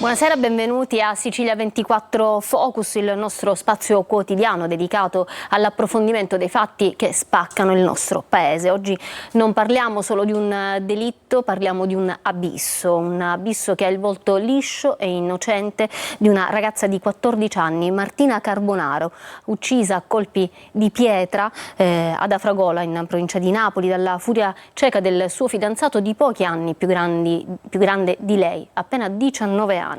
Buonasera, benvenuti a Sicilia 24 Focus, il nostro spazio quotidiano dedicato all'approfondimento dei fatti che spaccano il nostro paese. Oggi non parliamo solo di un delitto, parliamo di un abisso che ha il volto liscio e innocente di una ragazza di 14 anni, Martina Carbonaro, uccisa a colpi di pietra ad Afragola, in provincia di Napoli, dalla furia cieca del suo fidanzato di pochi anni più grande di lei, appena 19 anni.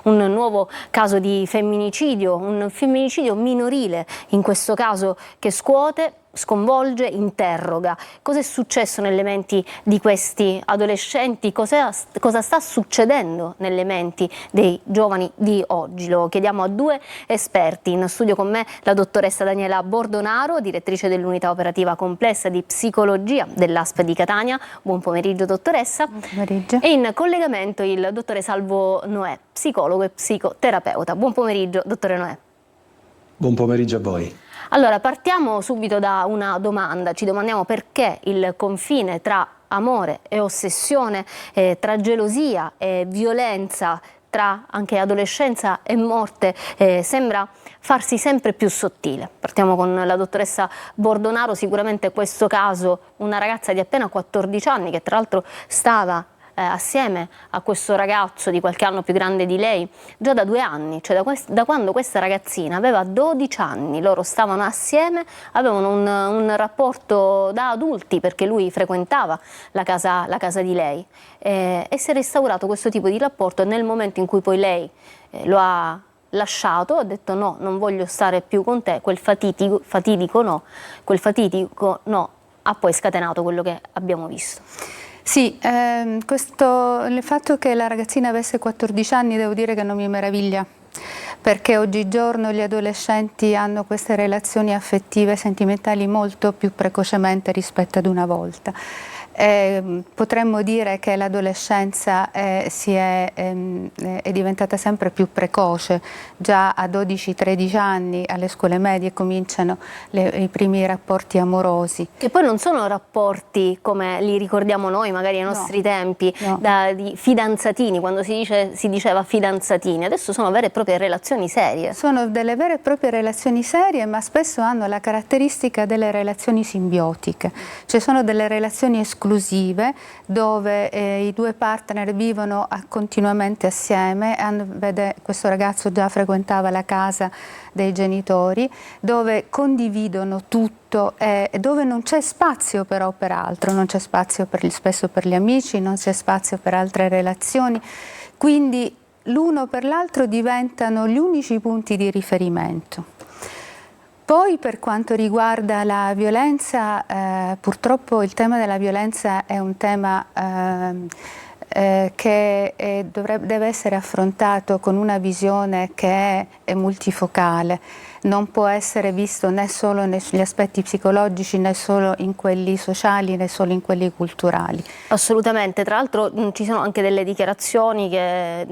Un nuovo caso di femminicidio, un femminicidio minorile in questo caso, che scuote, sconvolge, interroga. Cosa è successo nelle menti di questi adolescenti? Cosa sta succedendo nelle menti dei giovani di oggi? Lo chiediamo a due esperti. In studio con me la dottoressa Daniela Bordonaro, direttrice dell'unità operativa complessa di psicologia dell'ASP di Catania. Buon pomeriggio, dottoressa. Buon pomeriggio. E in collegamento il dottore Salvo Noè, psicologo e psicoterapeuta. Buon pomeriggio, dottore Noè. Buon pomeriggio a voi. Allora, partiamo subito da una domanda. Ci domandiamo perché il confine tra amore e ossessione, tra gelosia e violenza, tra anche adolescenza e morte, sembra farsi sempre più sottile. Partiamo con la dottoressa Bordonaro. Sicuramente questo caso, una ragazza di appena 14 anni che tra l'altro stava assieme a questo ragazzo di qualche anno più grande di lei già da 2 anni, cioè da quando questa ragazzina aveva 12 anni, loro stavano assieme, avevano un rapporto da adulti perché lui frequentava la casa di lei, e si è restaurato questo tipo di rapporto nel momento in cui poi lei lo ha lasciato, ha detto no, non voglio stare più con te, quel fatidico no ha poi scatenato quello che abbiamo visto. Sì, il fatto che la ragazzina avesse 14 anni devo dire che non mi meraviglia, perché oggigiorno gli adolescenti hanno queste relazioni affettive e sentimentali molto più precocemente rispetto ad una volta. Potremmo dire che l'adolescenza è diventata sempre più precoce. Già a 12-13 anni alle scuole medie cominciano i primi rapporti amorosi. Che poi non sono rapporti come li ricordiamo noi magari ai nostri tempi, di fidanzatini, quando si diceva fidanzatini. Adesso sono vere e proprie relazioni serie. Sono delle vere e proprie relazioni serie, ma spesso hanno la caratteristica delle relazioni simbiotiche. Cioè sono delle relazioni esclusive dove i due partner vivono continuamente assieme. Questo ragazzo già frequentava la casa dei genitori, dove condividono tutto e dove non c'è spazio però per altro, non c'è spazio spesso per gli amici, non c'è spazio per altre relazioni, quindi l'uno per l'altro diventano gli unici punti di riferimento. Poi per quanto riguarda la violenza, purtroppo il tema della violenza è un tema che deve essere affrontato con una visione che è multifocale. Non può essere visto né solo negli aspetti psicologici, né solo in quelli sociali, né solo in quelli culturali. Assolutamente, tra l'altro ci sono anche delle dichiarazioni che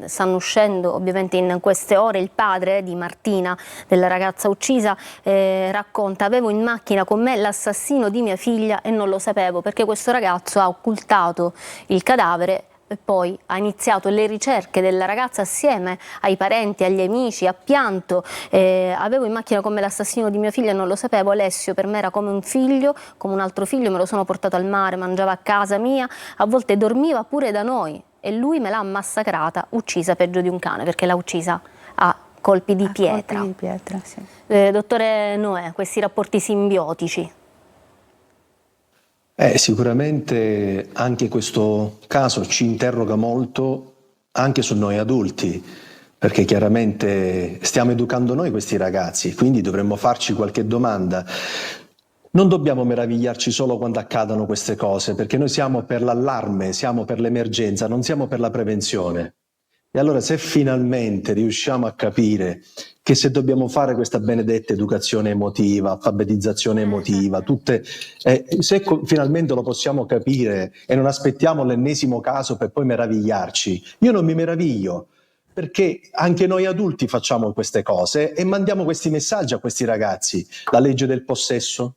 stanno uscendo ovviamente in queste ore. Il padre di Martina, della ragazza uccisa, racconta: avevo in macchina con me l'assassino di mia figlia e non lo sapevo perché questo ragazzo ha occultato il cadavere e poi ha iniziato le ricerche della ragazza assieme ai parenti, agli amici, ha pianto. Avevo in macchina con me l'assassino di mia figlia e non lo sapevo. Alessio per me era come un figlio, come un altro figlio, me lo sono portato al mare, mangiava a casa mia, a volte dormiva pure da noi e lui me l'ha massacrata, uccisa peggio di un cane perché l'ha uccisa a colpi di pietra. Colpi di pietra, sì. Dottore Noè, questi rapporti simbiotici. Sicuramente anche questo caso ci interroga molto anche su noi adulti, perché chiaramente stiamo educando noi questi ragazzi, quindi dovremmo farci qualche domanda. Non dobbiamo meravigliarci solo quando accadono queste cose, perché noi siamo per l'allarme, siamo per l'emergenza, non siamo per la prevenzione. E allora se finalmente riusciamo a capire che se dobbiamo fare questa benedetta educazione emotiva, alfabetizzazione emotiva, se finalmente lo possiamo capire e non aspettiamo l'ennesimo caso per poi meravigliarci, io non mi meraviglio, perché anche noi adulti facciamo queste cose e mandiamo questi messaggi a questi ragazzi. La legge del possesso,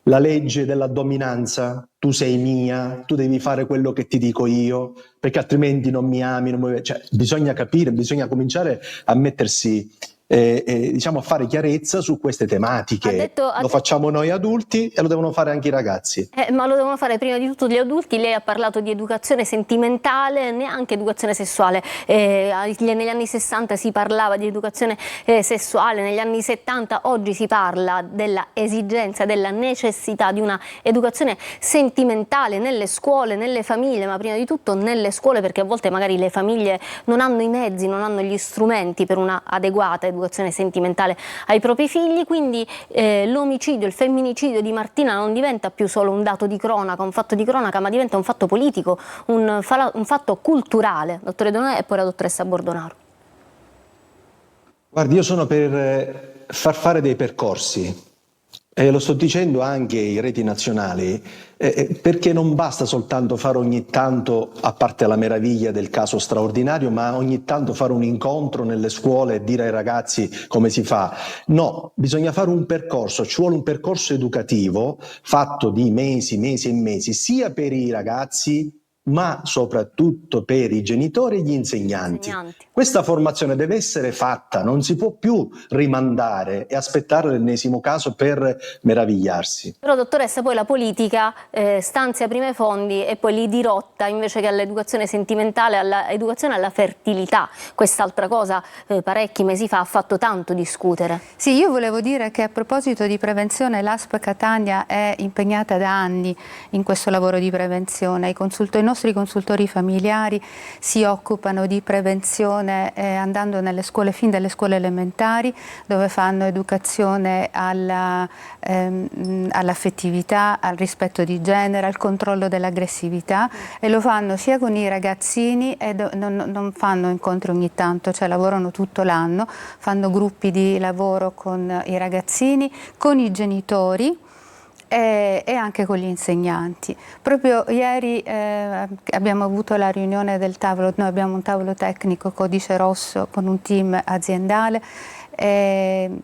la legge della dominanza, tu sei mia, tu devi fare quello che ti dico io, perché altrimenti non mi ami, cioè, bisogna capire, bisogna cominciare a mettersi, diciamo, a fare chiarezza su queste tematiche. Lo facciamo noi adulti e lo devono fare anche i ragazzi. Ma lo devono fare prima di tutto gli adulti. Lei ha parlato di educazione sentimentale, neanche educazione sessuale. Negli anni 60 si parlava di educazione sessuale, negli anni 70, oggi si parla della esigenza, della necessità di una educazione sentimentale nelle scuole, nelle famiglie, ma prima di tutto nelle scuole, perché a volte magari le famiglie non hanno i mezzi, non hanno gli strumenti per una adeguata educazione sentimentale ai propri figli. Quindi l'omicidio, il femminicidio di Martina non diventa più solo un dato di cronaca, un fatto di cronaca, ma diventa un fatto politico, un fatto culturale. Dottore Donè e poi la dottoressa Bordonaro. Guardi, io sono per far fare dei percorsi, e lo sto dicendo anche ai reti nazionali, perché non basta soltanto fare ogni tanto, a parte la meraviglia del caso straordinario, ma ogni tanto fare un incontro nelle scuole e dire ai ragazzi come si fa. No, bisogna fare un percorso, ci vuole un percorso educativo fatto di mesi, mesi e mesi, sia per i ragazzi ma soprattutto per i genitori e gli insegnanti. Questa formazione deve essere fatta, non si può più rimandare e aspettare l'ennesimo caso per meravigliarsi. Però dottoressa, poi la politica stanzia prima i fondi e poi li dirotta invece che all'educazione sentimentale, all'educazione alla fertilità. Quest'altra cosa parecchi mesi fa ha fatto tanto discutere. Sì, io volevo dire che a proposito di prevenzione l'ASP Catania è impegnata da anni in questo lavoro di prevenzione. I nostri consultori familiari si occupano di prevenzione andando nelle scuole, fin dalle scuole elementari, dove fanno educazione all'affettività, al rispetto di genere, al controllo dell'aggressività, e lo fanno sia con i ragazzini, e non fanno incontri ogni tanto, cioè lavorano tutto l'anno, fanno gruppi di lavoro con i ragazzini, con i genitori e anche con gli insegnanti. Proprio ieri abbiamo avuto la riunione del tavolo, noi abbiamo un tavolo tecnico Codice Rosso con un team aziendale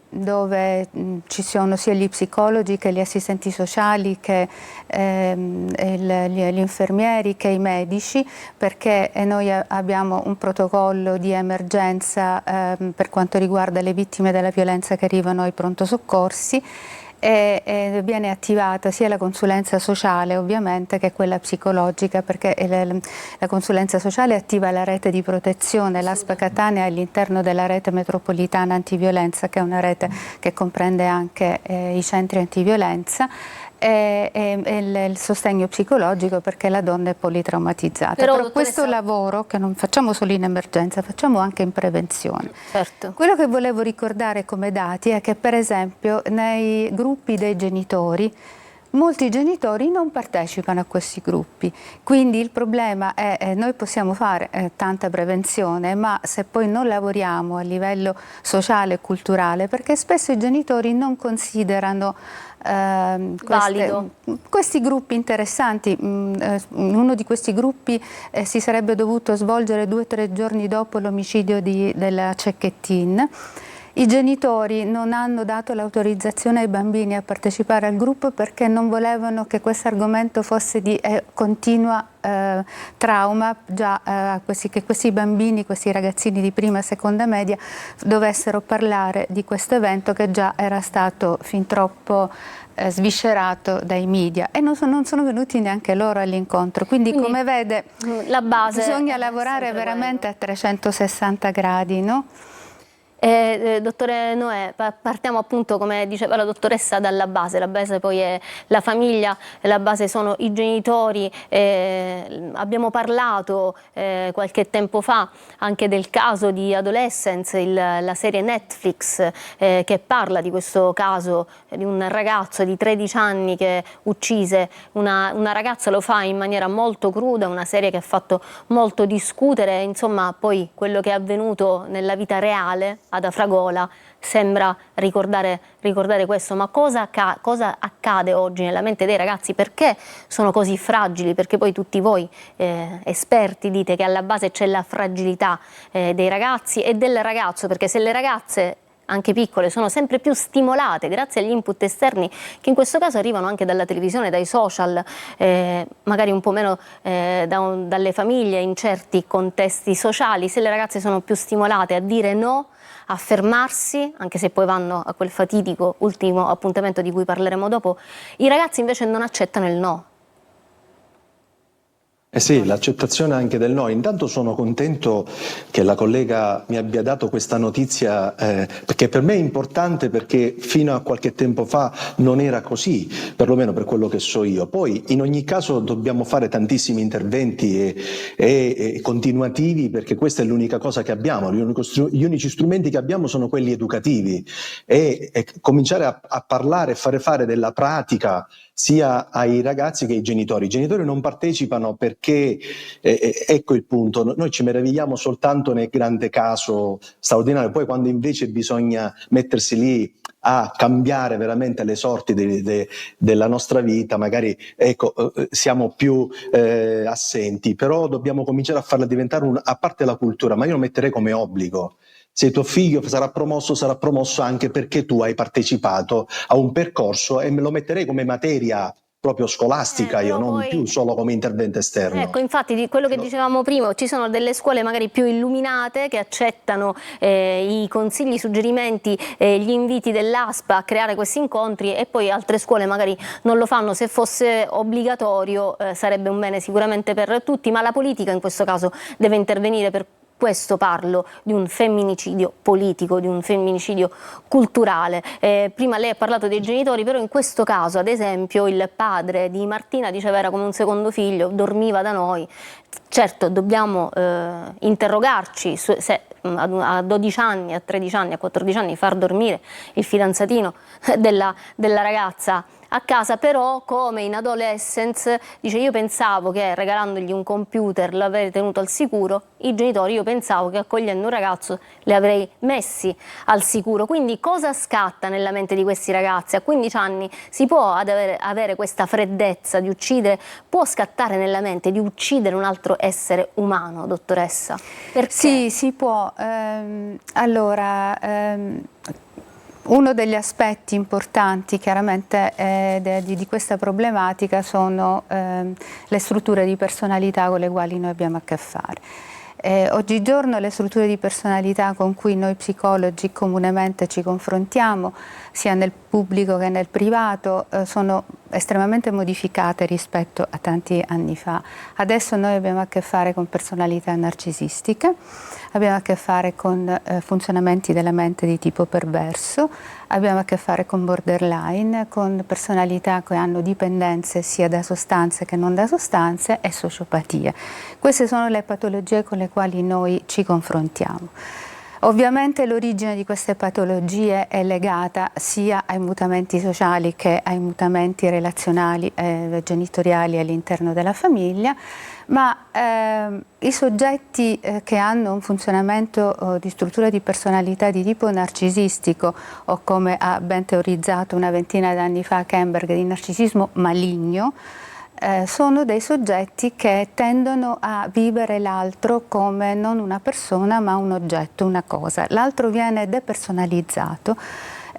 dove ci sono sia gli psicologi che gli assistenti sociali che gli infermieri che i medici, perché noi abbiamo un protocollo di emergenza per quanto riguarda le vittime della violenza che arrivano ai pronto soccorsi. E viene attivata sia la consulenza sociale ovviamente che quella psicologica, perché la consulenza sociale attiva la rete di protezione, l'ASP Catania è all'interno della rete metropolitana antiviolenza, che è una rete che comprende anche i centri antiviolenza, e il sostegno psicologico, perché la donna è politraumatizzata. Però questo lavoro che non facciamo solo in emergenza, facciamo anche in prevenzione. Certo. Quello che volevo ricordare come dati è che per esempio nei gruppi dei genitori molti genitori non partecipano a questi gruppi, quindi il problema è noi possiamo fare tanta prevenzione, ma se poi non lavoriamo a livello sociale e culturale, perché spesso i genitori non considerano questi gruppi interessanti. Uno di questi gruppi si sarebbe dovuto svolgere 2 o 3 giorni dopo l'omicidio della Cecchettin. I genitori non hanno dato l'autorizzazione ai bambini a partecipare al gruppo perché non volevano che questo argomento fosse di continua trauma, che questi bambini, questi ragazzini di prima e seconda media dovessero parlare di questo evento che già era stato fin troppo sviscerato dai media, e non sono venuti neanche loro all'incontro. Quindi come vede la base bisogna lavorare veramente a 360 gradi, no? Dottore Noè, partiamo appunto, come diceva la dottoressa, dalla base. La base poi è la famiglia, la base sono i genitori. Abbiamo parlato qualche tempo fa anche del caso di Adolescence, la serie Netflix che parla di questo caso di un ragazzo di 13 anni che uccise una ragazza. Lo fa in maniera molto cruda, una serie che ha fatto molto discutere. Insomma, poi quello che è avvenuto nella vita reale ad Afragola sembra ricordare questo. Ma cosa accade oggi nella mente dei ragazzi? Perché sono così fragili? Perché poi tutti voi esperti dite che alla base c'è la fragilità dei ragazzi e del ragazzo, perché se le ragazze anche piccole, sono sempre più stimolate grazie agli input esterni che in questo caso arrivano anche dalla televisione, dai social, magari un po' meno dalle famiglie in certi contesti sociali. Se le ragazze sono più stimolate a dire no, a fermarsi, anche se poi vanno a quel fatidico ultimo appuntamento di cui parleremo dopo, i ragazzi invece non accettano il no. Eh sì, l'accettazione anche del no. Intanto sono contento che la collega mi abbia dato questa notizia, perché per me è importante, perché fino a qualche tempo fa non era così, perlomeno per quello che so io. Poi in ogni caso dobbiamo fare tantissimi interventi e continuativi, perché questa è l'unica cosa che abbiamo, gli unici strumenti che abbiamo sono quelli educativi, e cominciare a parlare e fare della pratica sia ai ragazzi che ai genitori. I genitori non partecipano perché, ecco il punto, noi ci meravigliamo soltanto nel grande caso straordinario, poi quando invece bisogna mettersi lì a cambiare veramente le sorti della nostra vita, magari ecco, siamo più assenti, però dobbiamo cominciare a farla diventare, a parte la cultura, ma io lo metterei come obbligo. Se tuo figlio sarà promosso anche perché tu hai partecipato a un percorso, e me lo metterei come materia proprio scolastica, io non poi, più solo come intervento esterno. Ecco, infatti di quello che dicevamo prima, ci sono delle scuole magari più illuminate che accettano i consigli, i suggerimenti, gli inviti dell'ASPA a creare questi incontri, e poi altre scuole magari non lo fanno. Se fosse obbligatorio sarebbe un bene sicuramente per tutti, ma la politica in questo caso deve intervenire. Per questo parlo di un femminicidio politico, di un femminicidio culturale. Prima lei ha parlato dei genitori, però in questo caso, ad esempio, il padre di Martina diceva era come un secondo figlio, dormiva da noi. Certo, dobbiamo interrogarci se a 12 anni, a 13 anni, a 14 anni far dormire il fidanzatino della ragazza a casa, però come in adolescence dice io pensavo che regalandogli un computer l'avrei tenuto al sicuro, i genitori io pensavo che accogliendo un ragazzo li avrei messi al sicuro. Quindi cosa scatta nella mente di questi ragazzi? A 15 anni si può avere questa freddezza di uccidere, può scattare nella mente di uccidere un altro essere umano, dottoressa? Perché? Sì, si può. Uno degli aspetti importanti chiaramente di questa problematica sono le strutture di personalità con le quali noi abbiamo a che fare. Oggigiorno le strutture di personalità con cui noi psicologi comunemente ci confrontiamo, sia nel pubblico che nel privato, sono estremamente modificate rispetto a tanti anni fa. Adesso noi abbiamo a che fare con personalità narcisistiche, abbiamo a che fare con funzionamenti della mente di tipo perverso, abbiamo a che fare con borderline, con personalità che hanno dipendenze sia da sostanze che non da sostanze, e sociopatie. Queste sono le patologie con le quali noi ci confrontiamo. Ovviamente l'origine di queste patologie è legata sia ai mutamenti sociali che ai mutamenti relazionali genitoriali all'interno della famiglia, ma i soggetti che hanno un funzionamento di struttura di personalità di tipo narcisistico, o come ha ben teorizzato una ventina d'anni fa Kemberg, di narcisismo maligno, sono dei soggetti che tendono a vivere l'altro come non una persona ma un oggetto, una cosa. L'altro viene depersonalizzato,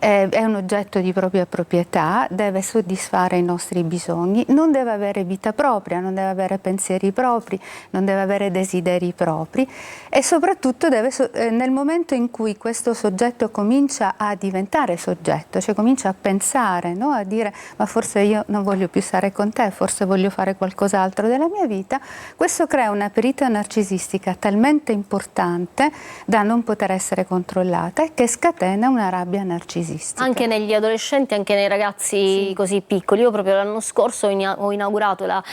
è un oggetto di propria proprietà, deve soddisfare i nostri bisogni, non deve avere vita propria, non deve avere pensieri propri, non deve avere desideri propri, e soprattutto nel momento in cui questo soggetto comincia a diventare soggetto, cioè comincia a pensare, no? A dire ma forse io non voglio più stare con te, forse voglio fare qualcos'altro della mia vita, questo crea una ferita narcisistica talmente importante da non poter essere controllata e che scatena una rabbia narcisistica. Anche negli adolescenti, anche nei ragazzi così piccoli. Io proprio l'anno scorso ho inaugurato la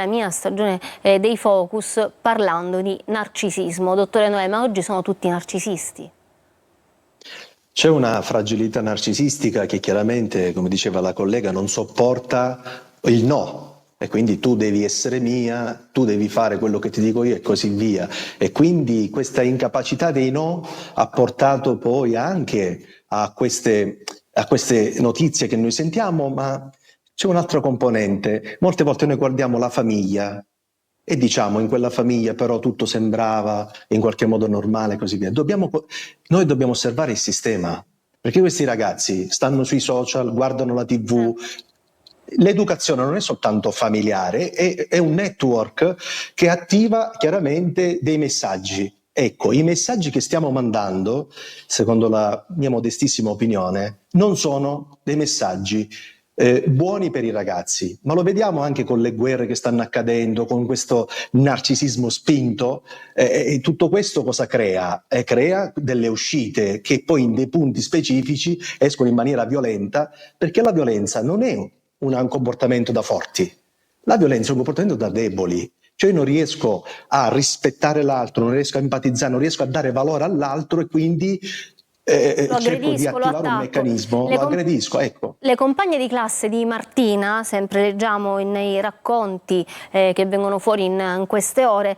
mia stagione dei Focus parlando di narcisismo. Dottore Noè, ma oggi sono tutti narcisisti? C'è una fragilità narcisistica che chiaramente, come diceva la collega, non sopporta il no. E quindi tu devi essere mia, tu devi fare quello che ti dico io e così via. E quindi questa incapacità dei no ha portato poi anche a queste notizie che noi sentiamo, ma c'è un'altra componente. Molte volte noi guardiamo la famiglia e diciamo in quella famiglia però tutto sembrava in qualche modo normale e così via. Noi dobbiamo osservare il sistema, perché questi ragazzi stanno sui social, guardano la TV. L'educazione non è soltanto familiare, è un network che attiva chiaramente dei messaggi. Ecco, i messaggi che stiamo mandando, secondo la mia modestissima opinione, non sono dei messaggi buoni per i ragazzi, ma lo vediamo anche con le guerre che stanno accadendo, con questo narcisismo spinto, e tutto questo cosa crea? Crea delle uscite che poi in dei punti specifici escono in maniera violenta, perché la violenza non è un comportamento da forti, la violenza è un comportamento da deboli. Cioè io non riesco a rispettare l'altro, non riesco a empatizzare, non riesco a dare valore all'altro e quindi Lo cerco di aggredisco, lo attivare un attacco. meccanismo, lo aggredisco, ecco. Le compagne di classe di Martina, sempre leggiamo nei racconti che vengono fuori in queste ore,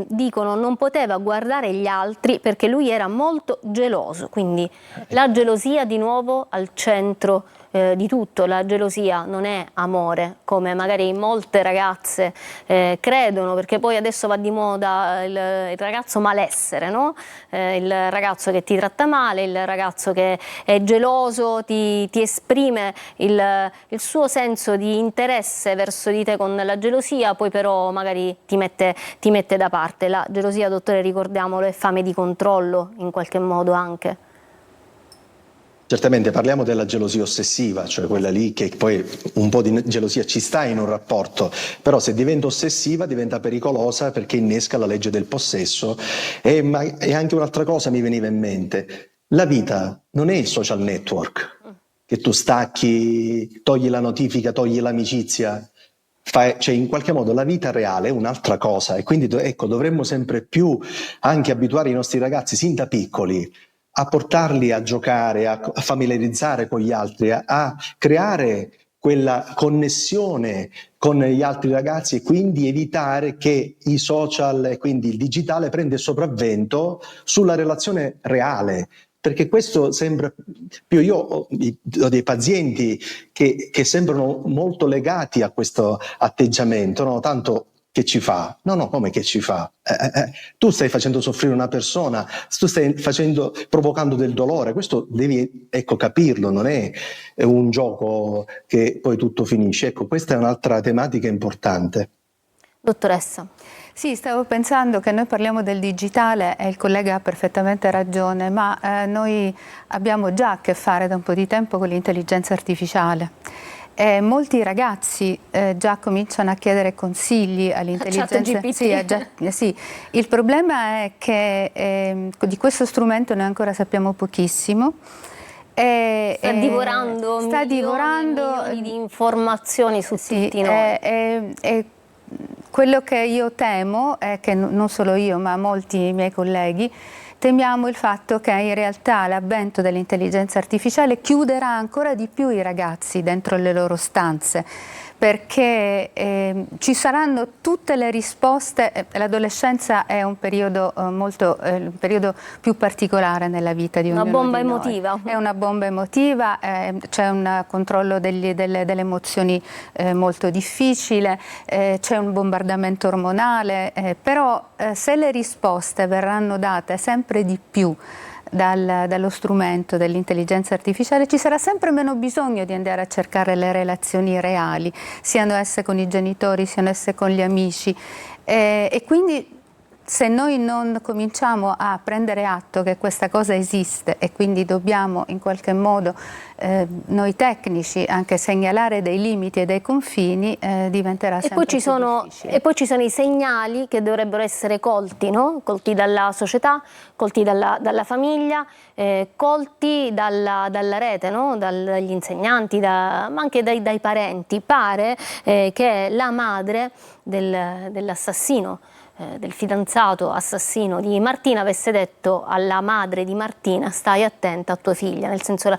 dicono non poteva guardare gli altri perché lui era molto geloso, quindi la gelosia di nuovo al centro di tutto. La gelosia non è amore, come magari molte ragazze credono, perché poi adesso va di moda il ragazzo malessere, no? Il ragazzo che ti tratta male, il ragazzo che è geloso, ti esprime il suo senso di interesse verso di te con la gelosia, poi però magari ti mette da parte. La gelosia, dottore, ricordiamolo, è fame di controllo in qualche modo anche. Certamente parliamo della gelosia ossessiva, cioè quella lì che poi un po' di gelosia ci sta in un rapporto, però se diventa ossessiva diventa pericolosa perché innesca la legge del possesso. E anche un'altra cosa mi veniva in mente: la vita non è il social network, che tu stacchi, togli la notifica, togli l'amicizia. Cioè in qualche modo la vita reale è un'altra cosa, e quindi ecco, dovremmo sempre più anche abituare i nostri ragazzi sin da piccoli a portarli a giocare, a familiarizzare con gli altri, a creare quella connessione con gli altri ragazzi e quindi evitare che i social e quindi il digitale prenda il sopravvento sulla relazione reale. Perché questo sembra più, io ho dei pazienti che sembrano molto legati a questo atteggiamento, no? Tanto che ci fa? No, come che ci fa? Tu stai facendo soffrire una persona, tu stai provocando del dolore, questo devi, ecco, capirlo, non è un gioco che poi tutto finisce. Ecco, questa è un'altra tematica importante. Dottoressa. Sì, stavo pensando che noi parliamo del digitale e il collega ha perfettamente ragione, ma noi abbiamo già a che fare da un po' di tempo con l'intelligenza artificiale. Molti ragazzi già cominciano a chiedere consigli all'intelligenza. Sì. Il problema è che di questo strumento noi ancora sappiamo pochissimo. Sta divorando milioni di informazioni su tutti noi. Quello che io temo è che non solo io, ma molti miei colleghi, temiamo il fatto che in realtà l'avvento dell'intelligenza artificiale chiuderà ancora di più i ragazzi dentro le loro stanze, perché ci saranno tutte le risposte. L'adolescenza è un periodo un periodo più particolare nella vita di ognuno di noi. Una bomba emotiva. È una bomba emotiva, c'è un controllo delle emozioni molto difficile, c'è un bombardamento ormonale, però se le risposte verranno date sempre di più dallo strumento dell'intelligenza artificiale, ci sarà sempre meno bisogno di andare a cercare le relazioni reali, siano esse con i genitori, siano esse con gli amici, e quindi se noi non cominciamo a prendere atto che questa cosa esiste e quindi dobbiamo in qualche modo noi tecnici anche segnalare dei limiti e dei confini, diventerà sempre più difficile. E poi ci sono i segnali che dovrebbero essere colti, no? Colti dalla società, colti dalla famiglia, colti dalla rete, no? Dagli insegnanti, ma anche dai parenti. Pare che la madre dell'assassino, del fidanzato assassino di Martina, avesse detto alla madre di Martina: stai attenta a tua figlia, nel senso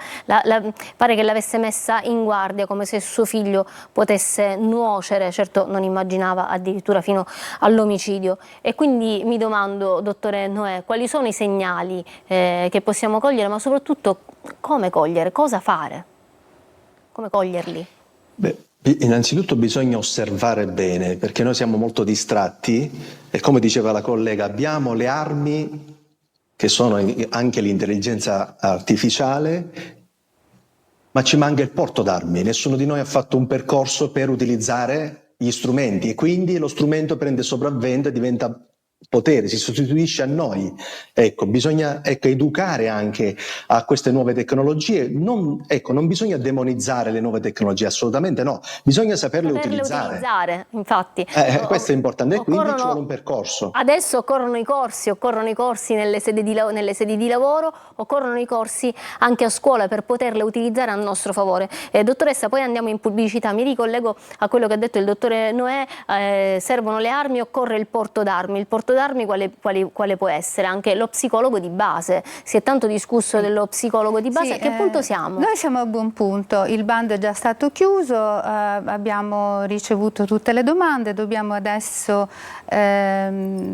pare che l'avesse messa in guardia, come se suo figlio potesse nuocere. Certo non immaginava addirittura fino all'omicidio. E quindi mi domando, dottore Noè, quali sono i segnali che possiamo cogliere, ma soprattutto come cogliere, cosa fare, come coglierli? Beh, Innanzitutto bisogna osservare bene, perché noi siamo molto distratti e, come diceva la collega, abbiamo le armi che sono anche l'intelligenza artificiale, ma ci manca il porto d'armi. Nessuno di noi ha fatto un percorso per utilizzare gli strumenti e quindi lo strumento prende sopravvento e diventa potere, si sostituisce a noi. Ecco, bisogna educare anche a queste nuove tecnologie. Non bisogna demonizzare le nuove tecnologie, assolutamente no, bisogna saperle utilizzare. Infatti. Questo è importante e quindi ci vuole un percorso. Adesso occorrono i corsi nelle sedi di lavoro, occorrono i corsi anche a scuola per poterle utilizzare a nostro favore. Dottoressa, poi andiamo in pubblicità. Mi ricollego a quello che ha detto il dottore Noè, servono le armi, occorre il porto d'armi. Il porto d'armi quale può essere? Anche lo psicologo di base. Si è tanto discusso dello psicologo di base, sì, a che punto siamo? Noi siamo a buon punto, il bando è già stato chiuso, abbiamo ricevuto tutte le domande, dobbiamo adesso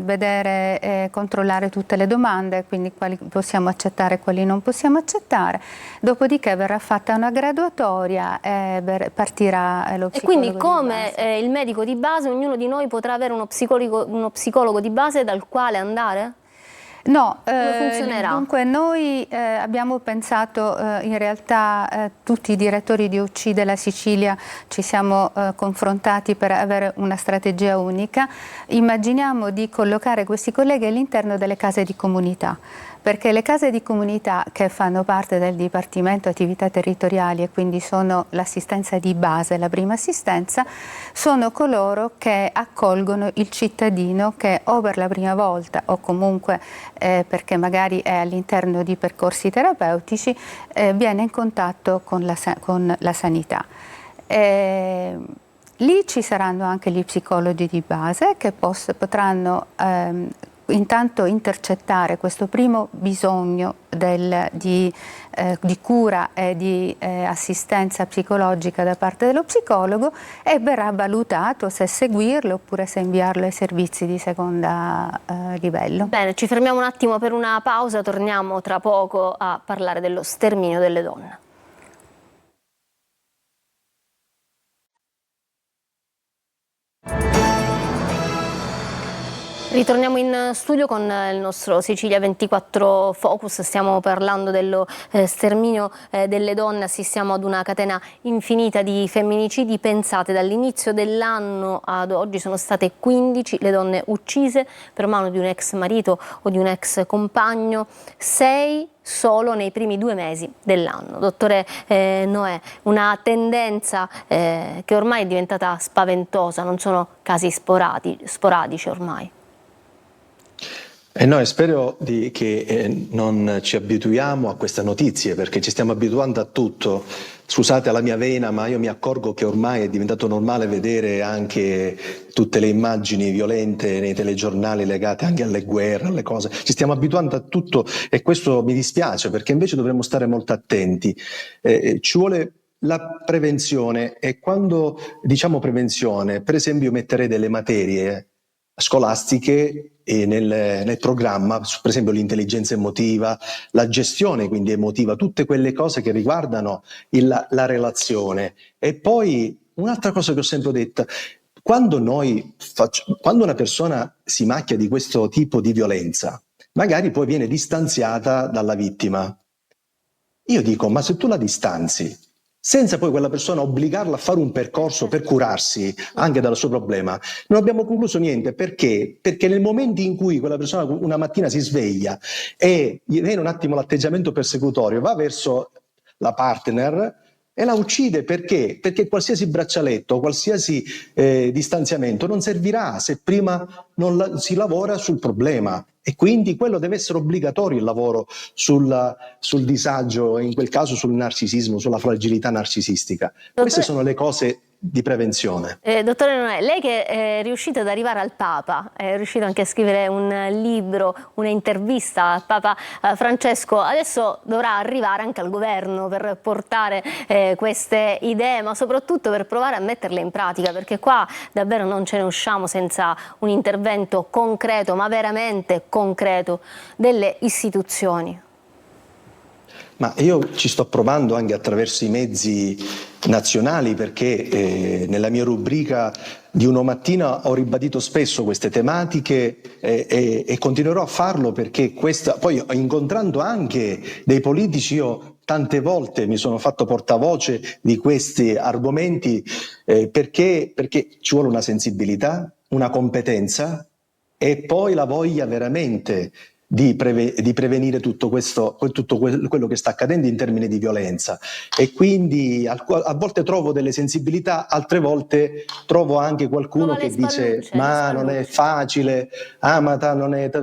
vedere, controllare tutte le domande, quindi quali possiamo accettare e quali non possiamo accettare. Dopodiché verrà fatta una graduatoria e partirà lo psicologo. E quindi come il medico di base, ognuno di noi potrà avere uno psicologo di base dal quale andare? No, come funzionerà? Dunque noi abbiamo pensato, in realtà tutti i direttori di UC della Sicilia ci siamo confrontati per avere una strategia unica. Immaginiamo di collocare questi colleghi all'interno delle case di comunità, perché le case di comunità, che fanno parte del Dipartimento Attività Territoriali e quindi sono l'assistenza di base, la prima assistenza, sono coloro che accolgono il cittadino che o per la prima volta o comunque perché magari è all'interno di percorsi terapeutici, viene in contatto con la sanità. Lì ci saranno anche gli psicologi di base che potranno intanto intercettare questo primo bisogno di cura e di assistenza psicologica da parte dello psicologo e verrà valutato se seguirlo oppure se inviarlo ai servizi di seconda livello. Bene, ci fermiamo un attimo per una pausa, torniamo tra poco a parlare dello sterminio delle donne. Ritorniamo in studio con il nostro Sicilia 24 Focus, stiamo parlando dello sterminio delle donne, assistiamo ad una catena infinita di femminicidi. Pensate, dall'inizio dell'anno ad oggi sono state 15 le donne uccise per mano di un ex marito o di un ex compagno, 6 solo nei primi 2 mesi dell'anno. Dottore Noè, una tendenza che ormai è diventata spaventosa, non sono casi sporadici ormai. E noi spero che non ci abituiamo a queste notizie, perché ci stiamo abituando a tutto. Scusate la mia vena, ma io mi accorgo che ormai è diventato normale vedere anche tutte le immagini violente nei telegiornali legate anche alle guerre, alle cose. Ci stiamo abituando a tutto e questo mi dispiace, perché invece dovremmo stare molto attenti. Ci vuole la prevenzione, e quando diciamo prevenzione, per esempio metterei delle materie scolastiche nel programma, per esempio l'intelligenza emotiva, la gestione quindi emotiva, tutte quelle cose che riguardano la relazione. E poi un'altra cosa che ho sempre detto, quando una persona si macchia di questo tipo di violenza, magari poi viene distanziata dalla vittima. Io dico, ma se tu la distanzi, senza poi quella persona obbligarla a fare un percorso per curarsi anche dal suo problema, non abbiamo concluso niente. Perché? Perché nel momento in cui quella persona una mattina si sveglia e gli viene un attimo l'atteggiamento persecutorio, va verso la partner e la uccide. Perché? Perché qualsiasi braccialetto, qualsiasi distanziamento non servirà se prima non si lavora sul problema. E quindi quello deve essere obbligatorio, il lavoro sul disagio, in quel caso sul narcisismo, sulla fragilità narcisistica. Queste sono le cose di prevenzione. Dottore Noè, lei che è riuscito ad arrivare al Papa, è riuscito anche a scrivere un libro, un'intervista al Papa Francesco, adesso dovrà arrivare anche al governo per portare queste idee, ma soprattutto per provare a metterle in pratica, perché qua davvero non ce ne usciamo senza un intervento concreto, ma veramente concreto, delle istituzioni. Ma io ci sto provando anche attraverso i mezzi nazionali, perché nella mia rubrica di Uno Mattina ho ribadito spesso queste tematiche e continuerò a farlo, perché poi incontrando anche dei politici io tante volte mi sono fatto portavoce di questi argomenti perché ci vuole una sensibilità, una competenza e poi la voglia veramente di prevenire tutto quello che sta accadendo in termini di violenza. E quindi a volte trovo delle sensibilità, altre volte trovo anche qualcuno che dice ma non è facile,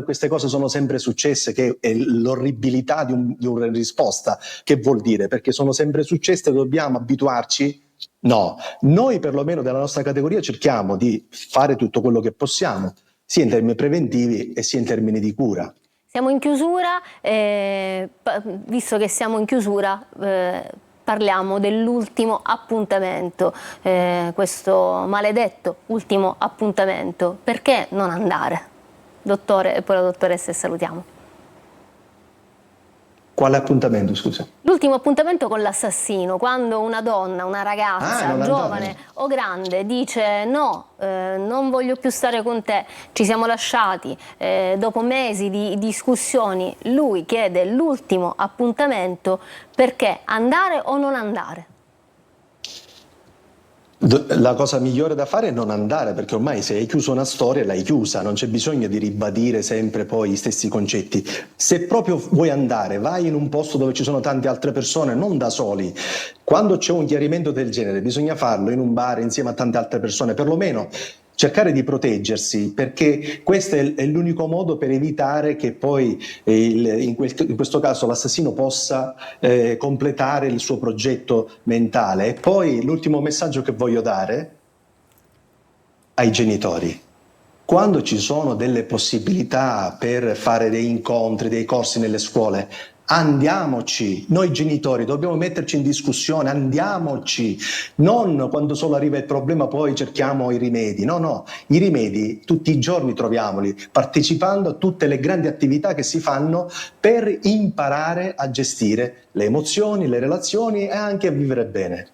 queste cose sono sempre successe, che è l'orribilità di una risposta. Che vuol dire? Perché sono sempre successe, dobbiamo abituarci? No, noi perlomeno della nostra categoria cerchiamo di fare tutto quello che possiamo, sia in termini preventivi e sia in termini di cura. Siamo in chiusura, visto che siamo in chiusura parliamo dell'ultimo appuntamento, questo maledetto ultimo appuntamento. Perché non andare? Dottore e poi la dottoressa e salutiamo. Quale appuntamento, scusa? L'ultimo appuntamento con l'assassino, quando una donna, una ragazza, giovane o grande, dice no, non voglio più stare con te, ci siamo lasciati, dopo mesi di discussioni, lui chiede l'ultimo appuntamento. Perché andare o non andare? La cosa migliore da fare è non andare, perché ormai se hai chiuso una storia l'hai chiusa, non c'è bisogno di ribadire sempre poi gli stessi concetti. Se proprio vuoi andare, vai in un posto dove ci sono tante altre persone, non da soli. Quando c'è un chiarimento del genere bisogna farlo in un bar insieme a tante altre persone, perlomeno cercare di proteggersi, perché questo è l'unico modo per evitare che poi in questo caso l'assassino possa completare il suo progetto mentale. E poi l'ultimo messaggio che voglio dare ai genitori: quando ci sono delle possibilità per fare dei incontri, dei corsi nelle scuole, andiamoci. Noi genitori dobbiamo metterci in discussione, andiamoci, non quando solo arriva il problema poi cerchiamo i rimedi. No, i rimedi tutti i giorni troviamoli, partecipando a tutte le grandi attività che si fanno per imparare a gestire le emozioni, le relazioni e anche a vivere bene.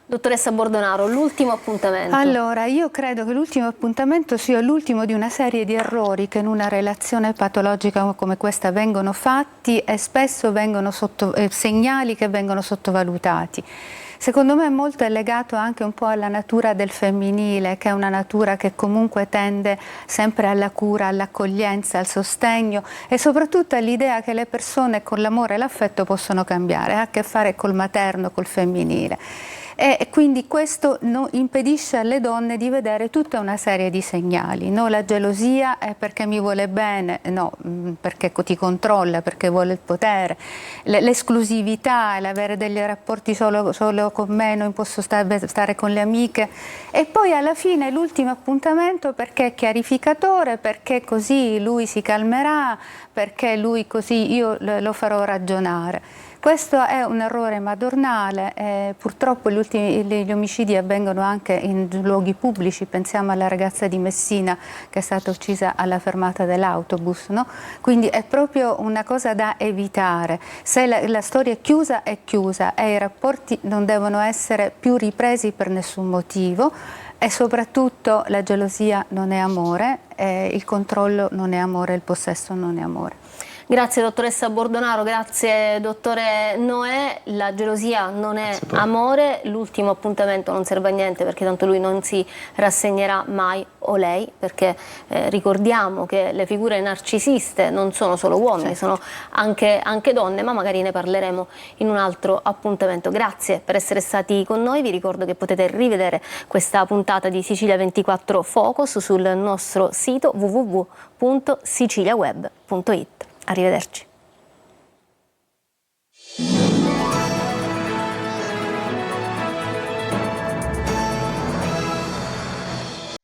Dottoressa Bordonaro, l'ultimo appuntamento. Allora, io credo che l'ultimo appuntamento sia l'ultimo di una serie di errori che in una relazione patologica come questa vengono fatti e spesso vengono segnali che vengono sottovalutati. Secondo me molto è legato anche un po' alla natura del femminile, che è una natura che comunque tende sempre alla cura, all'accoglienza, al sostegno e soprattutto all'idea che le persone con l'amore e l'affetto possono cambiare, ha a che fare col materno, col femminile. E quindi questo impedisce alle donne di vedere tutta una serie di segnali. No, la gelosia è perché mi vuole bene, no, perché ti controlla, perché vuole il potere. L'esclusività, l'avere degli rapporti solo con me, non posso stare con le amiche. E poi alla fine l'ultimo appuntamento perché è chiarificatore, perché così lui si calmerà, perché lui così io lo farò ragionare. Questo è un errore madornale, purtroppo gli omicidi avvengono anche in luoghi pubblici, pensiamo alla ragazza di Messina che è stata uccisa alla fermata dell'autobus, no? Quindi è proprio una cosa da evitare. Se la storia è chiusa e i rapporti non devono essere più ripresi per nessun motivo e soprattutto la gelosia non è amore, il controllo non è amore, il possesso non è amore. Grazie dottoressa Bordonaro, grazie dottore Noè. La gelosia non è amore, l'ultimo appuntamento non serve a niente perché tanto lui non si rassegnerà mai, o lei, perché ricordiamo che le figure narcisiste non sono solo uomini, sono anche donne, ma magari ne parleremo in un altro appuntamento. Grazie per essere stati con noi, vi ricordo che potete rivedere questa puntata di Sicilia 24 Focus sul nostro sito www.siciliaweb.it. Arrivederci.